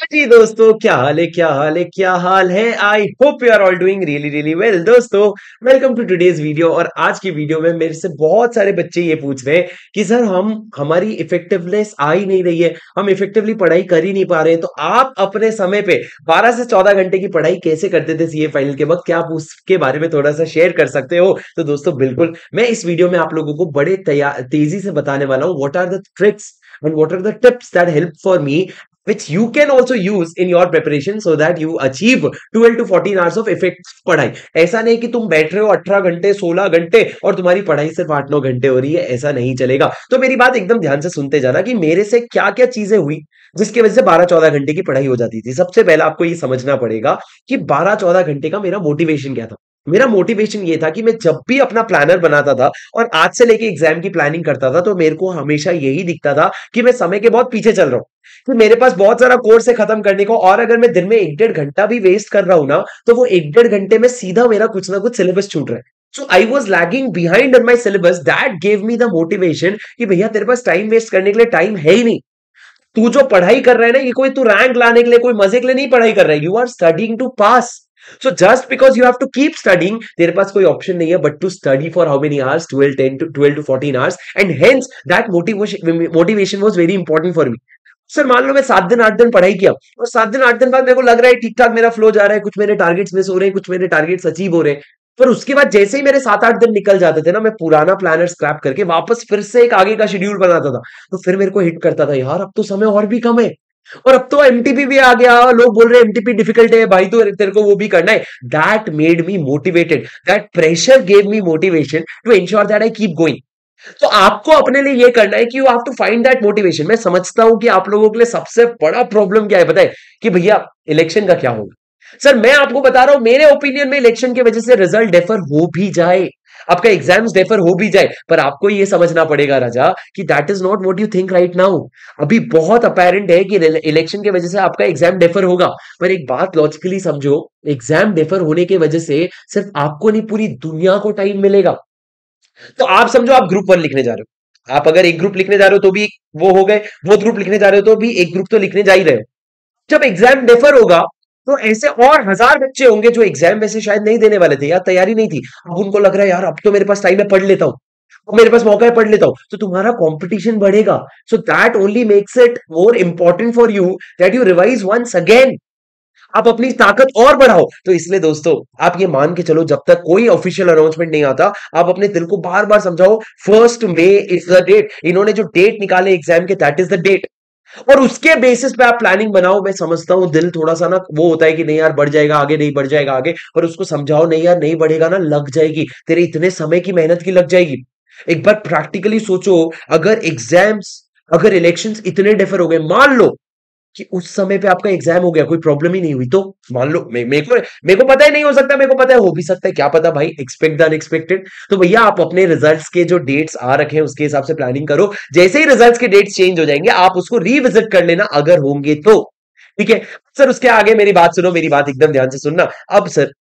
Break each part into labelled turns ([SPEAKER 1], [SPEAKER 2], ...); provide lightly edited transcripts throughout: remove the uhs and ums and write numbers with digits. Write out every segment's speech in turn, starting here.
[SPEAKER 1] जी दोस्तों, क्या हाल है? क्या हाल है? क्या हाल है? I hope you are all doing really really well. दोस्तों, वेलकम टू टुडेज वीडियो। और आज की वीडियो में मेरे से बहुत सारे बच्चे ये पूछ रहे हैं कि सर हम हमारी इफेक्टिवनेस आ ही नहीं रही है, हम इफेक्टिवली पढ़ाई कर ही नहीं पा रहे हैं। तो आप अपने समय पे 12 से 14 घंटे की पढ़ाई कैसे करते थे सीए फाइनल के वक्त? क्या आप उसके बारे में थोड़ा सा शेयर कर सकते हो? तो दोस्तों, बिल्कुल मैं इस वीडियो में आप लोगों को बड़े तेजी से बताने वाला हूँ what are the tricks and what are the tips that help for me, which you can also use in your preparation so that you achieve 12 to 14 hours of effective पढ़ाई। ऐसा नहीं कि तुम बैठ रहे हो 18 घंटे 16 घंटे और तुम्हारी पढ़ाई सिर्फ 8-9 घंटे हो रही है, ऐसा नहीं चलेगा। तो मेरी बात एकदम ध्यान से सुनते जाना कि मेरे से क्या क्या चीजें हुई जिसकी वजह से 12-14 घंटे की पढ़ाई हो जाती थी। सबसे पहला आपको ये समझना पड़ेगा कि 12-14 घंटे का मेरा मोटिवेशन क्या था। मेरा मोटिवेशन ये था कि मैं जब भी अपना प्लानर बनाता था और आज से लेके एग्जाम की प्लानिंग करता था, तो मेरे को हमेशा यही दिखता था कि मैं समय के बहुत पीछे चल रहा हूं, कि मेरे पास बहुत सारा कोर्स है खत्म करने को। और अगर मैं दिन में 1-1.5 घंटा भी वेस्ट कर रहा हूं ना, तो वो 1-1.5 घंटे में सीधा मेरा कुछ ना कुछ सिलेबस छूट रहा है। So I was lagging behind on my syllabus. That gave me the motivation कि भैया तेरे पास टाइम वेस्ट करने के लिए टाइम है ही नहीं। तू जो पढ़ाई कर रहा है ना, ये कोई तू रैंक लाने के लिए, कोई मजे के लिए नहीं पढ़ाई कर रहा है। You are studying to pass. So just because you have to keep studying, तेरे पास कोई ऑप्शन नहीं है but to study for how many hours? 12 to 14 hours, and hence that motivation was very important for me. Sir मान लो मैं 7 दिन 8 दिन पढ़ाई किया और 7 दिन 8 दिन बाद मेरे को लग रहा है ठीक ठाक मेरा फ्लो जा रहा है, कुछ मेरे टारगेट्स मिस हो रहे हैं, कुछ मेरे टारगेट्स अचीव हो रहे हैं। पर उसके बाद जैसे ही मेरे 7-8 दिन निकल जाते थे ना, मैं पुराना प्लानर स्क्रैप करके वापस फिर से एक आगे का शेड्यूल बनाता था। तो फिर मेरे को हिट करता था, यार अब तो समय और भी कम है और अब तो एमटीपी भी आ गया, लोग बोल रहे हैं एमटीपी डिफिकल्ट है भाई, तो तेरे को वो भी करना है। That made me motivated, that pressure gave me motivation to ensure that I keep going. तो आपको अपने लिए ये करना है कि you have to find that motivation. मैं समझता हूं कि आप लोगों के लिए सबसे बड़ा प्रॉब्लम क्या है पता है? कि भैया इलेक्शन का क्या होगा। सर मैं आपको बता रहा हूं, मेरे ओपिनियन में इलेक्शन की वजह से रिजल्ट डिफर हो भी जाए, आपका एग्जाम्स डिफर हो भी जाए, पर आपको ये समझना पड़ेगा राजा कि that is not what you think right now. अभी बहुत अपेरेंट है कि इलेक्शन की वजह से आपका एग्जाम डिफर होगा, पर एक बात लॉजिकली समझो, एग्जाम डिफर होने की वजह से सिर्फ आपको नहीं पूरी दुनिया को टाइम मिलेगा। तो आप समझो आप ग्रुप 1 लिखने जा रहे हो, आप अगर एक ग्रुप लिखने जा रहे हो तो भी वो हो गए, वो ग्रुप लिखने जा रहे हो तो भी एक ग्रुप तो लिखने जा ही रहे हो। जब एग्जाम डिफर होगा तो ऐसे और हजार बच्चे होंगे जो एग्जाम में से शायद नहीं देने वाले थे या तैयारी नहीं थी। अब उनको लग रहा है यार अब तो मेरे पास टाइम है, पढ़ लेता हूं, अब मेरे पास मौका है, पढ़ लेता हूं। तो तुम्हारा कंपटीशन बढ़ेगा। So that only makes it more important for you that you revise once again. आप अपनी ताकत और बढ़ाओ। तो इसलिए दोस्तों, आप ये मान के चलो, जब तक कोई ऑफिशियल अनाउंसमेंट नहीं आता, आप अपने दिल को बार बार समझाओ 1 मई इज द डेट। इन्होंने जो डेट निकाले एग्जाम के, दैट इज द डेट। और उसके बेसिस पे आप प्लानिंग बनाओ। मैं समझता हूं दिल थोड़ा सा ना वो होता है कि नहीं यार बढ़ जाएगा आगे, नहीं बढ़ जाएगा आगे, पर उसको समझाओ नहीं यार नहीं बढ़ेगा ना, लग जाएगी, तेरे इतने समय की मेहनत की लग जाएगी। एक बार प्रैक्टिकली सोचो, अगर एग्जाम्स, अगर इलेक्शंस इतने डिफर हो गए, मान लो कि उस समय पे आपका एग्जाम हो गया, कोई प्रॉब्लम ही नहीं हुई, तो मान लो मेरे को पता है नहीं हो सकता, मेरे को पता है हो भी सकता है, क्या पता भाई, एक्सपेक्ट द अनएक्सपेक्टेड। तो भैया आप अपने रिजल्ट्स के जो डेट्स आ रखे हैं उसके हिसाब से प्लानिंग करो। जैसे ही रिजल्ट्स के डेट्स चेंज हो जाएंगे, आप उसको रिविजिट कर लेना अगर होंगे तो। ठीक है सर, उसके आगे मेरी बात सुनो, मेरी बात एकदम ध्यान से सुनना। अब सर,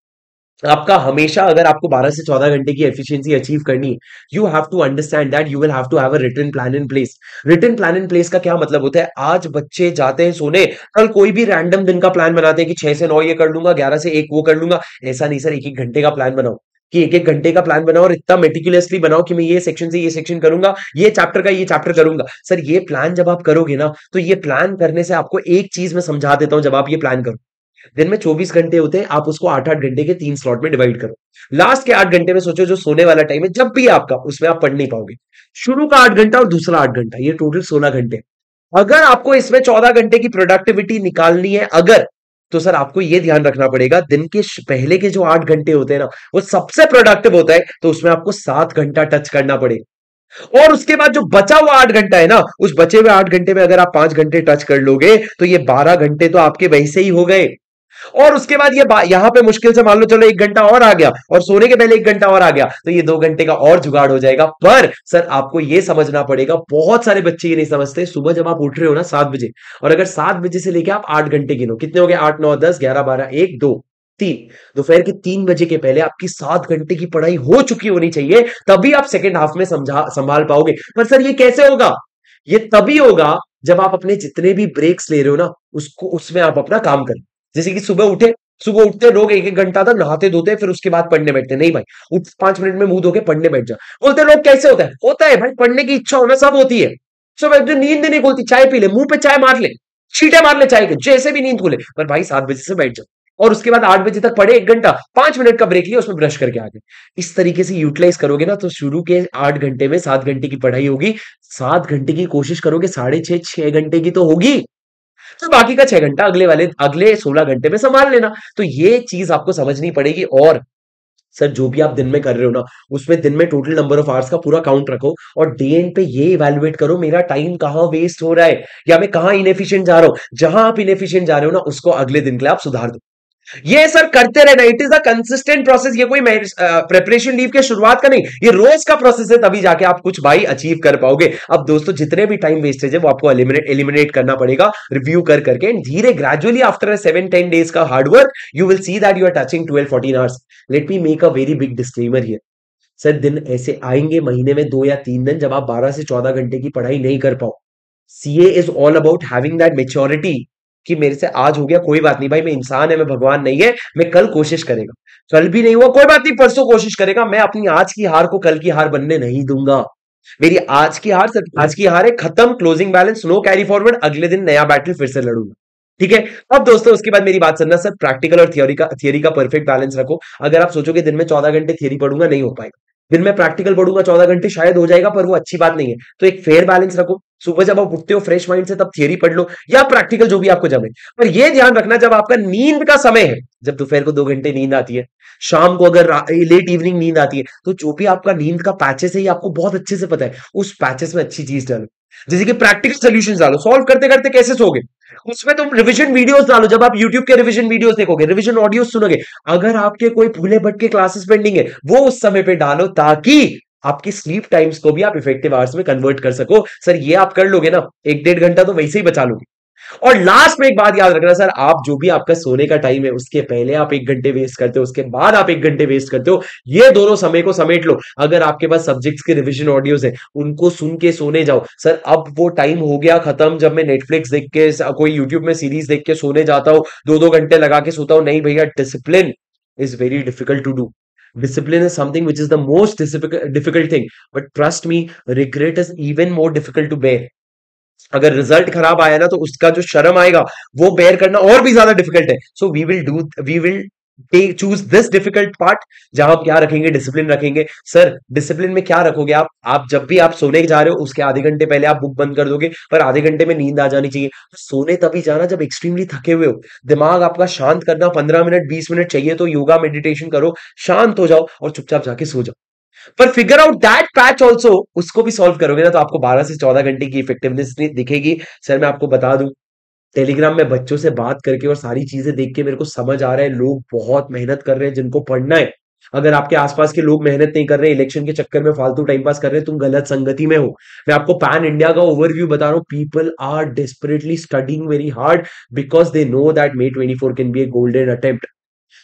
[SPEAKER 1] आपका हमेशा अगर आपको 12 से 14 घंटे की एफिशिएंसी अचीव करनी है, you have to understand that you will have to have a written plan in place. Written plan in place का क्या मतलब होता है? आज बच्चे जाते हैं सोने, कल कोई भी रैंडम दिन का प्लान बनाते हैं कि 6 से 9 ये कर लूंगा, 11 से 1 वो कर लूंगा। ऐसा नहीं सर, 1-1 घंटे का प्लान बनाओ, कि 1-1 घंटे का प्लान बनाओ और इतना मेटिकुलसली बनाओ कि मैं ये सेक्शन से ये सेक्शन करूंगा, ये चैप्टर का ये चैप्टर करूंगा। सर ये प्लान जब आप करोगे ना, तो ये प्लान करने से आपको एक चीज मैं समझा देता हूं। जब आप ये प्लान करो, दिन में 24 घंटे होते हैं, आप उसको 8-8 घंटे के 3 स्लॉट में डिवाइड करो। लास्ट के 8 घंटे में सोचो जो सोने वाला टाइम है, जब भी आपका, उसमें आप पढ़ नहीं पाओगे। शुरू का 8 घंटा और दूसरा 8 घंटा, ये टोटल 16 घंटे। अगर आपको इसमें 14 घंटे की प्रोडक्टिविटी निकालनी है, अगर, तो सर आपको यह ध्यान रखना पड़ेगा दिन के पहले के जो 8 घंटे होते हैं ना, वो सबसे प्रोडक्टिव होता है। तो उसमें आपको 7 घंटा टच करना पड़ेगा। और उसके बाद जो बचा हुआ 8 घंटा है ना, उस बचे हुए 8 घंटे में अगर आप 5 घंटे टच कर लोगे, तो ये 12 घंटे तो आपके वैसे ही हो गए। और उसके बाद ये यहां पे मुश्किल से मान लो चलो 1 घंटा और आ गया, और सोने के पहले 1 घंटा और आ गया, तो ये 2 घंटे का और जुगाड़ हो जाएगा। पर सर आपको ये समझना पड़ेगा, बहुत सारे बच्चे ये नहीं समझते। सुबह जब आप उठ रहे हो ना 7 बजे, और अगर 7 बजे से लेके आप 8 घंटे गिनो, कितने हो गए? 8 9 10 11 12 1 2 3, दोपहर के 3 बजे के पहले आपकी 7 घंटे की पढ़ाई हो चुकी होनी चाहिए, तभी आप सेकेंड हाफ में समझा संभाल पाओगे। पर सर ये कैसे होगा? ये तभी होगा जब आप अपने जितने भी ब्रेक्स ले रहे हो ना, उसको उसमें आप अपना काम करें। जैसे कि सुबह उठते लोग एक एक घंटा तक नहाते धोते फिर उसके बाद पढ़ने बैठते नहीं भाई, उठ 5 मिनट में मुंह धो के पढ़ने बैठ जा। बोलते लोग कैसे होता है भाई, पढ़ने की इच्छा होना सब होती है। सुबह जो नींद नहीं खुलती, चाय पी ले, मुंह पे चाय मार ले, छींटे मार ले चाय के, जैसे भी नींद खुले, पर भाई 7 बजे से बैठ जाओ और उसके बाद 8 बजे तक पढ़े, 1 घंटा, 5 मिनट का ब्रेक लिया, उसमें ब्रश करके आ गए। इस तरीके से यूटिलाइज करोगे ना तो शुरू के 8 घंटे में 7 घंटे की पढ़ाई होगी। 7 घंटे की कोशिश करोगे, 6.5 6 घंटे की तो होगी। तो बाकी का 6 घंटा अगले 16 घंटे में संभाल लेना। तो ये चीज आपको समझनी पड़ेगी। और सर जो भी आप दिन में कर रहे हो ना, उसमें दिन में टोटल नंबर ऑफ आवर्स का पूरा काउंट रखो और डे एंड पे ये इवैल्यूएट करो मेरा टाइम कहाँ वेस्ट हो रहा है या मैं कहाँ इनएफिशिएंट जा रहा हूं। जहां आप इनएफिशिएंट जा रहे हो ना, उसको अगले दिन के लिए आप सुधार दो। ये सर करते रहना, it is a consistent process. ये कोई प्रेपरेशन लीव के शुरुआत का नहीं, ये रोज का प्रोसेस है, तभी जाके आप कुछ भाई अचीव कर पाओगे। अब दोस्तों जितने भी टाइम वेस्टेज है वो आपको एलिमिनेट करना पड़ेगा रिव्यू कर करके, एंड धीरे ग्रेजुअली आफ्टर 7-10 डेज का hard work you will see that you are touching 12-14 hours. Let me make a very big disclaimer here. Sir दिन ऐसे आएंगे महीने में 2 या 3 दिन जब आप 12 से 14 घंटे की पढ़ाई नहीं कर पाओ। CA is all about having that maturity कि मेरे से आज हो गया कोई बात नहीं भाई, मैं इंसान है, मैं भगवान नहीं है, मैं कल कोशिश करेगा। कल भी नहीं हुआ कोई बात नहीं, परसों कोशिश करेगा। मैं अपनी आज की हार को कल की हार बनने नहीं दूंगा। मेरी आज की हार सिर्फ आज की हार है, खत्म, closing balance, no carry forward, अगले दिन नया बैटल फिर से लड़ूंगा। ठीक है। अब दोस्तों उसके बाद मेरी बात सुनना, सर प्रैक्टिकल और थियोरी का परफेक्ट बैलेंस रखो। अगर आप सोचोगे दिन में 14 घंटे थियोरी पढ़ूंगा, नहीं हो पाएगा। दिन में प्रैक्टिकल पढ़ूंगा 14 घंटे, शायद हो जाएगा, पर वो अच्छी बात नहीं है। तो एक फेयर बैलेंस रखो। सुबह जब आप उठते हो फ्रेश माइंड से, तब थियरी पढ़ लो या प्रैक्टिकल, जो भी आपको जमे। पर यह ध्यान रखना, जब आपका नींद का समय है, जब दोपहर को 2 घंटे नींद आती है, शाम को अगर लेट इवनिंग नींद आती है, तो जो भी आपका नींद का पैचेस है, ये आपको बहुत अच्छे से पता है, उस पैचेस में अच्छी चीज डालो। जैसे कि प्रैक्टिकल सोल्यूशन डालो, सॉल्व करते करते कैसे सोगे, उसमें तुम रिविजन वीडियोस डालो। जब आप यूट्यूब के रिविजन वीडियोस देखोगे, रिविजन ऑडियो सुनोगे, अगर आपके कोई भूले भटके क्लासेस पेंडिंग है, वो उस समय पे डालो, ताकि आपकी स्लीप टाइम्स को भी आप इफेक्टिव आवर्स में कन्वर्ट कर सको। सर ये आप कर लोगे ना, 1-1.5 घंटा तो वैसे ही बचा लोगे। और लास्ट में एक बात याद रखना सर, आप जो भी आपका सोने का टाइम है, उसके पहले आप 1 घंटे वेस्ट करते हो, उसके बाद आप 1 घंटे वेस्ट करते हो, ये दोनों समय को समेट लो। अगर आपके पास सब्जेक्ट्स के रिविजन ऑडियोज है, उनको सुन के सोने जाओ। सर अब वो टाइम हो गया खत्म जब मैं नेटफ्लिक्स देख के, कोई यूट्यूब में सीरीज देख के सोने जाता हूं, 2-2 घंटे लगा के सोता हूं। नहीं भैया, discipline is very difficult to do. Discipline is something which is the most difficult thing, but trust me, regret is even more difficult to bear. अगर रिजल्ट खराब आया ना, तो उसका जो शर्म आएगा वो बेयर करना और भी ज्यादा डिफिकल्ट है। So we will choose this difficult part, जहां आप क्या रखेंगे, डिसिप्लिन रखेंगे। सर डिसिप्लिन में क्या रखोगे आप जब भी आप सोने जा रहे हो, उसके आधे घंटे पहले आप बुक बंद कर दोगे, पर आधे घंटे में नींद आ जानी चाहिए। तो सोने तभी जाना जब एक्सट्रीमली थके हुए हो। दिमाग आपका शांत करना 15 मिनट 20 मिनट चाहिए, तो योगा मेडिटेशन करो, शांत हो जाओ और चुपचाप जाके सो जाओ। पर figure out that patch also, उसको भी सॉल्व करोगे ना, तो आपको 12 से 14 घंटे की इफेक्टिवनेस दिखेगी। सर मैं आपको बता दूं, टेलीग्राम में बच्चों से बात करके और सारी चीजें देख के मेरे को समझ आ रहा है, लोग बहुत मेहनत कर रहे हैं जिनको पढ़ना है। अगर आपके आसपास के लोग मेहनत नहीं कर रहे, इलेक्शन के चक्कर में फालतू टाइम पास कर रहे हैं, तुम गलत संगति में हो। मैं आपको पैन इंडिया का ओवरव्यू बता रहा हूँ। People are desperately studying very hard because they know that May 24 can be a golden attempt.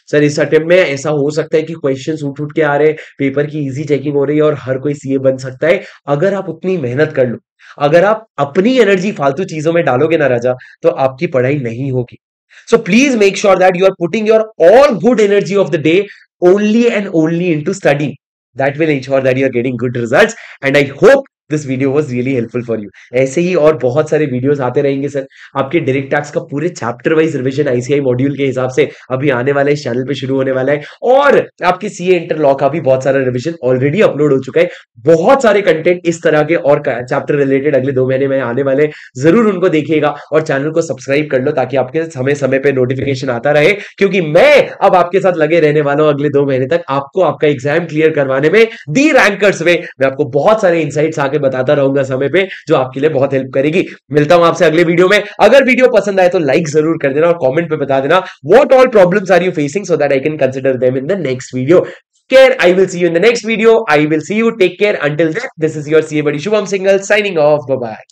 [SPEAKER 1] Sir इस अटेम्प्ट में ऐसा हो सकता है कि क्वेश्चंस उठ उठ के आ रहे हैं, पेपर की इजी चेकिंग हो रही है और हर कोई सीए बन सकता है, अगर आप उतनी मेहनत कर लो। अगर आप अपनी एनर्जी फालतू चीजों में डालोगे ना राजा, तो आपकी पढ़ाई नहीं होगी। So please make sure that you are putting your all good energy of the day only and only into studying. That will ensure that you are getting good results, and I hope this video was really helpful for you. ऐसे ही और बहुत सारे videos आते रहेंगे sir. आपके direct tax का पूरे chapter wise revision ICI module के हिसाब से अभी आने वाला है, इस चैनल पे शुरू होने वाला है। और आपके सीए इंटर लॉ का भी बहुत सारा रिवीजन ऑलरेडी अपलोड हो चुका है। बहुत सारे कंटेंट इस तरह के और चैप्टर रिलेटेड अगले 2 महीने में आने वाले, जरूर उनको देखिएगा और चैनल को सब्सक्राइब कर लो, ताकि आपके समय समय पे नोटिफिकेशन आता रहे, क्योंकि मैं अब आपके साथ लगे रहने वाला हूं अगले 2 महीने तक, आपको आपका एग्जाम क्लियर करवाने में, दी रैंकर्स में। मैं आपको बहुत सारे इंसाइट्स आके बताता रहूंगा समय पे, जो आपके लिए बहुत हेल्प करेगी। मिलता हूं आपसे अगले वीडियो में। अगर वीडियो पसंद आए तो लाइक जरूर कर देना और कमेंट पे बता देना what all problems are you facing, so that I can consider them in the next video. Care, I will see you in the next video. I will see you. Take care. Until then, this is your CA buddy Shubham Singhal signing off. Bye bye.